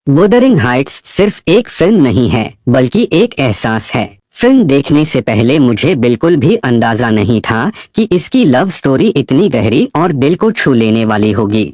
Wuthering Heights सिर्फ एक film नहीं है बल्कि एक एहसास है। फिल्म देखने से पहले मुझे बिल्कुल भी अंदाजा नहीं था कि इसकी लव स्टोरी इतनी गहरी और दिल को छू लेने वाली होगी।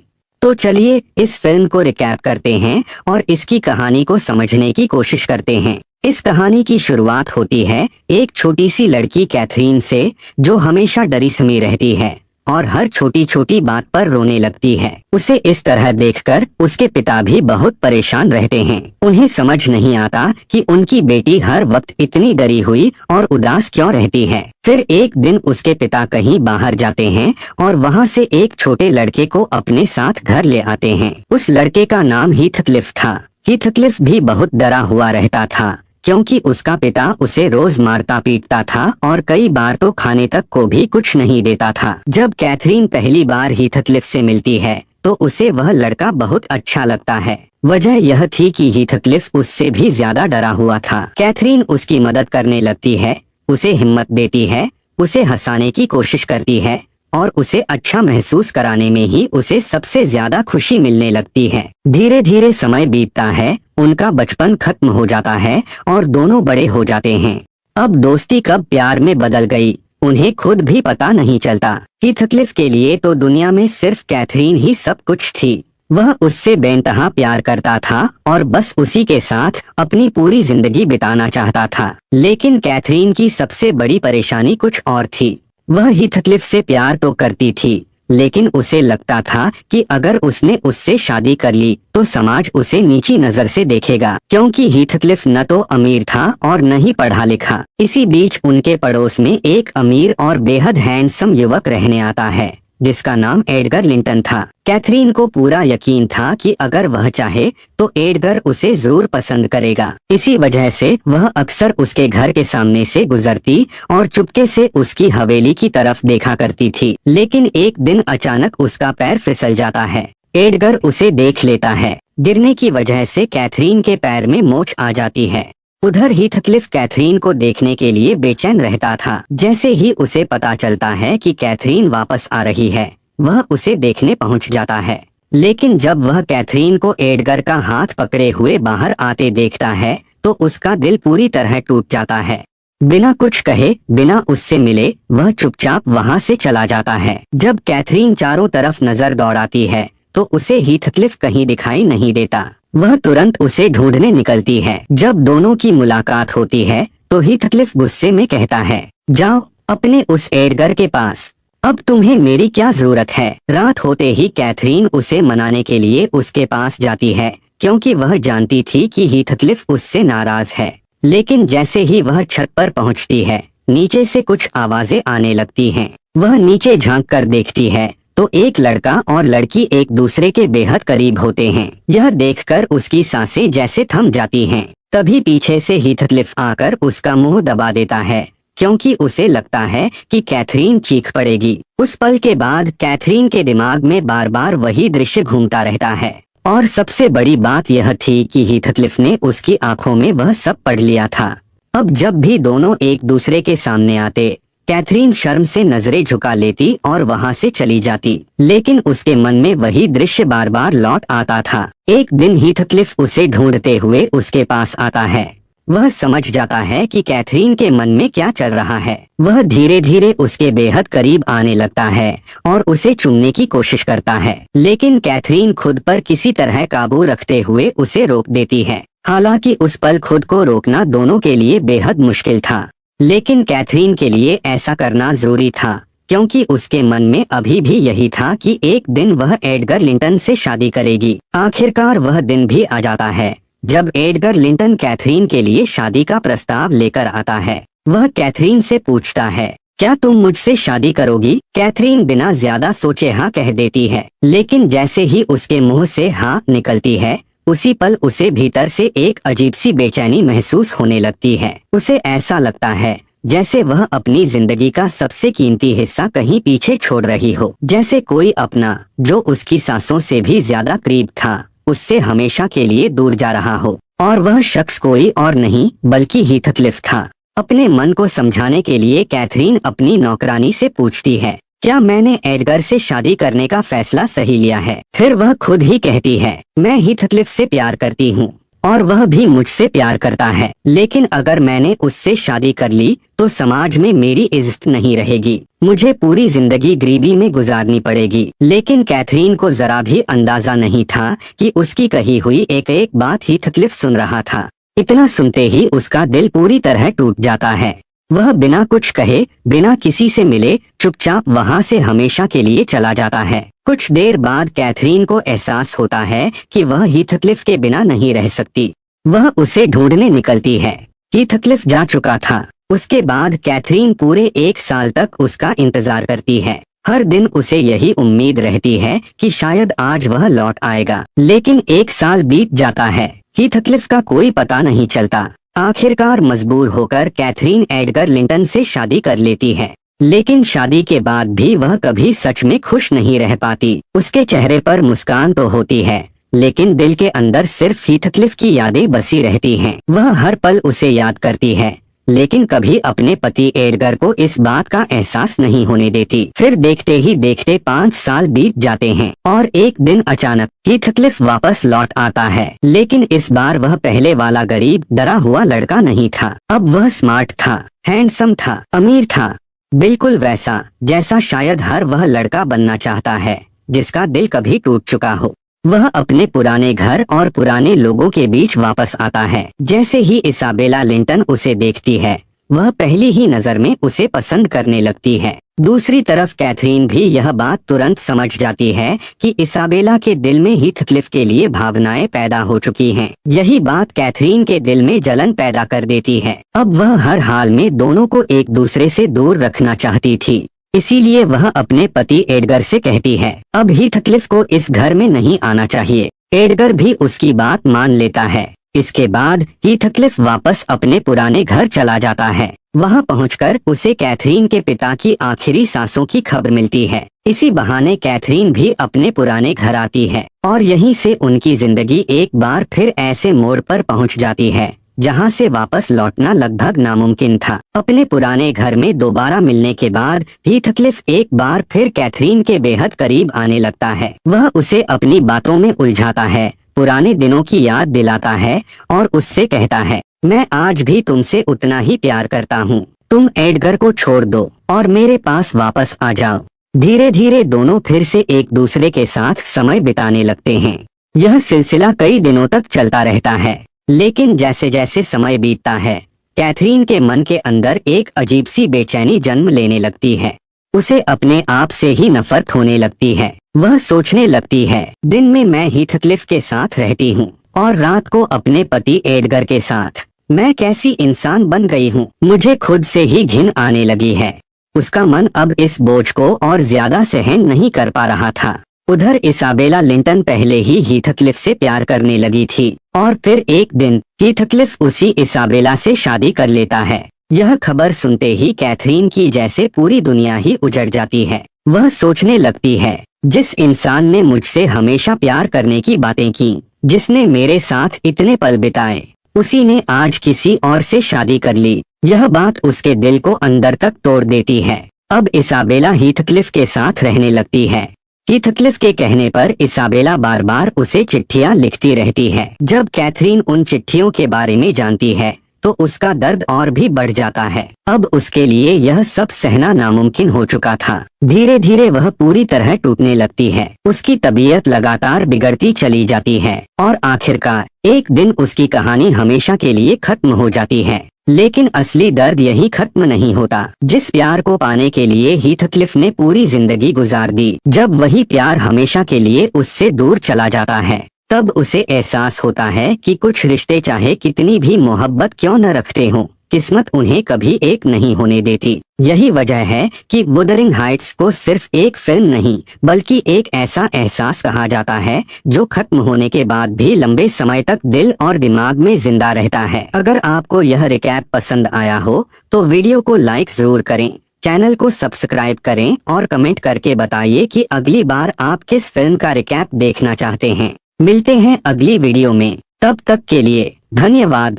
तो चलिए इस फिल्म को रिकैप करते हैं और इसकी कहानी को समझने की कोशिश करते हैं। इस कहानी की शुरुआत होती है एक छोटी सी लड़की कैथरीन से, जो हमेशा डरी समी रहती है और हर छोटी छोटी बात पर रोने लगती है। उसे इस तरह देखकर उसके पिता भी बहुत परेशान रहते हैं। उन्हें समझ नहीं आता कि उनकी बेटी हर वक्त इतनी डरी हुई और उदास क्यों रहती है। फिर एक दिन उसके पिता कहीं बाहर जाते हैं और वहाँ से एक छोटे लड़के को अपने साथ घर ले आते हैं। उस लड़के का नाम हीथक्लिफ था। हीथक्लिफ भी बहुत डरा हुआ रहता था क्योंकि उसका पिता उसे रोज मारता पीटता था और कई बार तो खाने तक को भी कुछ नहीं देता था। जब कैथरीन पहली बार हीथक्लिफ से मिलती है तो उसे वह लड़का बहुत अच्छा लगता है। वजह यह थी कि हीथक्लिफ उससे भी ज्यादा डरा हुआ था। कैथरीन उसकी मदद करने लगती है, उसे हिम्मत देती है, उसे हंसाने की कोशिश करती है और उसे अच्छा महसूस कराने में ही उसे सबसे ज्यादा खुशी मिलने लगती है। धीरे धीरे समय बीतता है, उनका बचपन खत्म हो जाता है और दोनों बड़े हो जाते हैं। अब दोस्ती कब प्यार में बदल गई उन्हें खुद भी पता नहीं चलता। हीथक्लिफ के लिए तो दुनिया में सिर्फ कैथरीन ही सब कुछ थी। वह उससे बेइंतहा प्यार करता था और बस उसी के साथ अपनी पूरी जिंदगी बिताना चाहता था। लेकिन कैथरीन की सबसे बड़ी परेशानी कुछ और थी। वह हीथक्लिफ से प्यार तो करती थी, लेकिन उसे लगता था कि अगर उसने उससे शादी कर ली तो समाज उसे नीची नजर से देखेगा, क्योंकि हीथक्लिफ न तो अमीर था और न ही पढ़ा लिखा। इसी बीच उनके पड़ोस में एक अमीर और बेहद हैंडसम युवक रहने आता है जिसका नाम एडगर लिंटन था। कैथरीन को पूरा यकीन था कि अगर वह चाहे तो एडगर उसे जरूर पसंद करेगा। इसी वजह से वह अक्सर उसके घर के सामने से गुजरती और चुपके से उसकी हवेली की तरफ देखा करती थी। लेकिन एक दिन अचानक उसका पैर फिसल जाता है। एडगर उसे देख लेता है। गिरने की वजह से कैथरीन के पैर में मोच आ जाती है। उधर हीथक्लिफ कैथरीन को देखने के लिए बेचैन रहता था। जैसे ही उसे पता चलता है कि कैथरीन वापस आ रही है, वह उसे देखने पहुंच जाता है। लेकिन जब वह कैथरीन को एडगर का हाथ पकड़े हुए बाहर आते देखता है तो उसका दिल पूरी तरह टूट जाता है। बिना कुछ कहे, बिना उससे मिले, वह चुपचाप वहां से चला जाता है। जब कैथरीन चारों तरफ नजर दौड़ाती है तो उसे हीथक्लिफ कहीं दिखाई नहीं देता। वह तुरंत उसे ढूंढने निकलती है। जब दोनों की मुलाकात होती है तो हीथक्लिफ गुस्से में कहता है, जाओ अपने उस एडगर के पास, अब तुम्हें मेरी क्या जरूरत है। रात होते ही कैथरीन उसे मनाने के लिए उसके पास जाती है क्योंकि वह जानती थी कि हीथक्लिफ उससे नाराज है। लेकिन जैसे ही वह छत पर पहुंचती है, नीचे से कुछ आवाजें आने लगती हैं। वह नीचे झांक कर देखती है तो एक लड़का और लड़की एक दूसरे के बेहद करीब होते हैं। यह देखकर उसकी सांसें जैसे थम जाती हैं। तभी पीछे से हीथक्लिफ आकर उसका मुंह दबा देता है क्योंकि उसे लगता है कि कैथरीन चीख पड़ेगी। उस पल के बाद कैथरीन के दिमाग में बार बार वही दृश्य घूमता रहता है। और सबसे बड़ी बात यह थी कि हीथक्लिफ ने उसकी आंखों में वह सब पढ़ लिया था। अब जब भी दोनों एक दूसरे के सामने आते, कैथरीन शर्म से नजरें झुका लेती और वहां से चली जाती। लेकिन उसके मन में वही दृश्य बार बार लौट आता था। एक दिन हीथक्लिफ उसे ढूंढते हुए उसके पास आता है। वह समझ जाता है कि कैथरीन के मन में क्या चल रहा है। वह धीरे धीरे उसके बेहद करीब आने लगता है और उसे चूमने की कोशिश करता है। लेकिन कैथरीन खुद पर किसी तरह काबू रखते हुए उसे रोक देती है। हालांकि उस पल खुद को रोकना दोनों के लिए बेहद मुश्किल था, लेकिन कैथरीन के लिए ऐसा करना जरूरी था क्योंकि उसके मन में अभी भी यही था कि एक दिन वह एडगर लिंटन से शादी करेगी। आखिरकार वह दिन भी आ जाता है जब एडगर लिंटन कैथरीन के लिए शादी का प्रस्ताव लेकर आता है। वह कैथरीन से पूछता है, क्या तुम मुझसे शादी करोगी। कैथरीन बिना ज्यादा सोचे हाँ कह देती है। लेकिन जैसे ही उसके मुंह से हाँ निकलती है, उसी पल उसे भीतर से एक अजीब सी बेचैनी महसूस होने लगती है। उसे ऐसा लगता है जैसे वह अपनी जिंदगी का सबसे कीमती हिस्सा कहीं पीछे छोड़ रही हो। जैसे कोई अपना जो उसकी सांसों से भी ज्यादा करीब था, उससे हमेशा के लिए दूर जा रहा हो। और वह शख्स कोई और नहीं बल्कि हीथक्लिफ था। अपने मन को समझाने के लिए कैथरीन अपनी नौकरानी से पूछती है, क्या मैंने एडगर से शादी करने का फैसला सही लिया है? फिर वह खुद ही कहती है, मैं हीथक्लिफ से प्यार करती हूँ और वह भी मुझसे प्यार करता है, लेकिन अगर मैंने उससे शादी कर ली तो समाज में मेरी इज्जत नहीं रहेगी, मुझे पूरी जिंदगी गरीबी में गुजारनी पड़ेगी। लेकिन कैथरीन को जरा भी अंदाजा नहीं था कि उसकी कही हुई एक एक बात हीथक्लिफ सुन रहा था। इतना सुनते ही उसका दिल पूरी तरह टूट जाता है। वह बिना कुछ कहे, बिना किसी से मिले, चुपचाप वहाँ से हमेशा के लिए चला जाता है। कुछ देर बाद कैथरीन को एहसास होता है कि वह हीथक्लिफ के बिना नहीं रह सकती। वह उसे ढूंढने निकलती है। हीथक्लिफ जा चुका था। उसके बाद कैथरीन पूरे 1 साल तक उसका इंतजार करती है। हर दिन उसे यही उम्मीद रहती है कि शायद आज वह लौट आएगा, लेकिन 1 साल बीत जाता है। हीथक्लिफ का कोई पता नहीं चलता। आखिरकार मजबूर होकर कैथरीन एडगर लिंटन से शादी कर लेती है, लेकिन शादी के बाद भी वह कभी सच में खुश नहीं रह पाती। उसके चेहरे पर मुस्कान तो होती है, लेकिन दिल के अंदर सिर्फ हीथक्लिफ की यादें बसी रहती हैं। वह हर पल उसे याद करती है, लेकिन कभी अपने पति एडगर को इस बात का एहसास नहीं होने देती। फिर देखते ही देखते 5 साल बीत जाते हैं और एक दिन अचानक हीथक्लिफ वापस लौट आता है, लेकिन इस बार वह पहले वाला गरीब डरा हुआ लड़का नहीं था। अब वह स्मार्ट था, हैंडसम था, अमीर था, बिल्कुल वैसा जैसा शायद हर वह लड़का बनना चाहता है जिसका दिल कभी टूट चुका हो। वह अपने पुराने घर और पुराने लोगों के बीच वापस आता है। जैसे ही इसाबेला लिंटन उसे देखती है, वह पहली ही नजर में उसे पसंद करने लगती है। दूसरी तरफ कैथरीन भी यह बात तुरंत समझ जाती है कि इसाबेला के दिल में हीथक्लिफ के लिए भावनाएं पैदा हो चुकी हैं। यही बात कैथरीन के दिल में जलन पैदा कर देती है। अब वह हर हाल में दोनों को एक दूसरे से दूर रखना चाहती थी, इसीलिए वह अपने पति एडगर से कहती है, अब हीथक्लिफ को इस घर में नहीं आना चाहिए। एडगर भी उसकी बात मान लेता है। इसके बाद हीथक्लिफ वापस अपने पुराने घर चला जाता है। वहां पहुंचकर उसे कैथरीन के पिता की आखिरी सांसों की खबर मिलती है। इसी बहाने कैथरीन भी अपने पुराने घर आती है और यहीं से उनकी जिंदगी एक बार फिर ऐसे मोड़ पर पहुंच जाती है जहां से वापस लौटना लगभग नामुमकिन था। अपने पुराने घर में दोबारा मिलने के बाद हीथक्लिफ एक बार फिर कैथरीन के बेहद करीब आने लगता है। वह उसे अपनी बातों में उलझाता है, पुराने दिनों की याद दिलाता है और उससे कहता है, मैं आज भी तुमसे उतना ही प्यार करता हूँ। तुम एडगर को छोड़ दो और मेरे पास वापस आ जाओ। धीरे धीरे दोनों फिर से एक दूसरे के साथ समय बिताने लगते हैं। यह सिलसिला कई दिनों तक चलता रहता है, लेकिन जैसे जैसे समय बीतता है, कैथरीन के मन के अंदर एक अजीब सी बेचैनी जन्म लेने लगती है। उसे अपने आप से ही नफरत होने लगती है। वह सोचने लगती है, दिन में मैं हीथक्लिफ के साथ रहती हूँ और रात को अपने पति एडगर के साथ। मैं कैसी इंसान बन गई हूँ। मुझे खुद से ही घिन आने लगी है। उसका मन अब इस बोझ को और ज्यादा सहन नहीं कर पा रहा था। उधर इसाबेला लिंटन पहले ही हीथक्लिफ से प्यार करने लगी थी और फिर एक दिन हीथक्लिफ उसी इसाबेला से शादी कर लेता है। यह खबर सुनते ही कैथरीन की जैसे पूरी दुनिया ही उजड़ जाती है। वह सोचने लगती है, जिस इंसान ने मुझसे हमेशा प्यार करने की बातें की, जिसने मेरे साथ इतने पल बिताए, उसी ने आज किसी और से शादी कर ली। यह बात उसके दिल को अंदर तक तोड़ देती है। अब इसाबेला हीथक्लिफ के साथ रहने लगती है। हीथक्लिफ के कहने पर इसाबेला बार बार उसे चिट्ठियां लिखती रहती है। जब कैथरीन उन चिट्ठियों के बारे में जानती है तो उसका दर्द और भी बढ़ जाता है। अब उसके लिए यह सब सहना नामुमकिन हो चुका था। धीरे धीरे वह पूरी तरह टूटने लगती है। उसकी तबीयत लगातार बिगड़ती चली जाती है और आखिरकार एक दिन उसकी कहानी हमेशा के लिए खत्म हो जाती है। लेकिन असली दर्द यही खत्म नहीं होता। जिस प्यार को पाने के लिए हीथक्लिफ ने पूरी जिंदगी गुजार दी, जब वही प्यार हमेशा के लिए उससे दूर चला जाता है, तब उसे एहसास होता है कि कुछ रिश्ते चाहे कितनी भी मोहब्बत क्यों न रखते हों, किस्मत उन्हें कभी एक नहीं होने देती। यही वजह है कि वुदरिंग हाइट्स को सिर्फ एक फिल्म नहीं बल्कि एक ऐसा एहसास कहा जाता है जो खत्म होने के बाद भी लंबे समय तक दिल और दिमाग में जिंदा रहता है। अगर आपको यह रिकैप पसंद आया हो तो वीडियो को लाइक जरूर करें, चैनल को सब्सक्राइब करें और कमेंट करके बताइए कि अगली बार आप किस फिल्म का रिकैप देखना चाहते हैं। मिलते हैं अगली वीडियो में, तब तक के लिए धन्यवाद।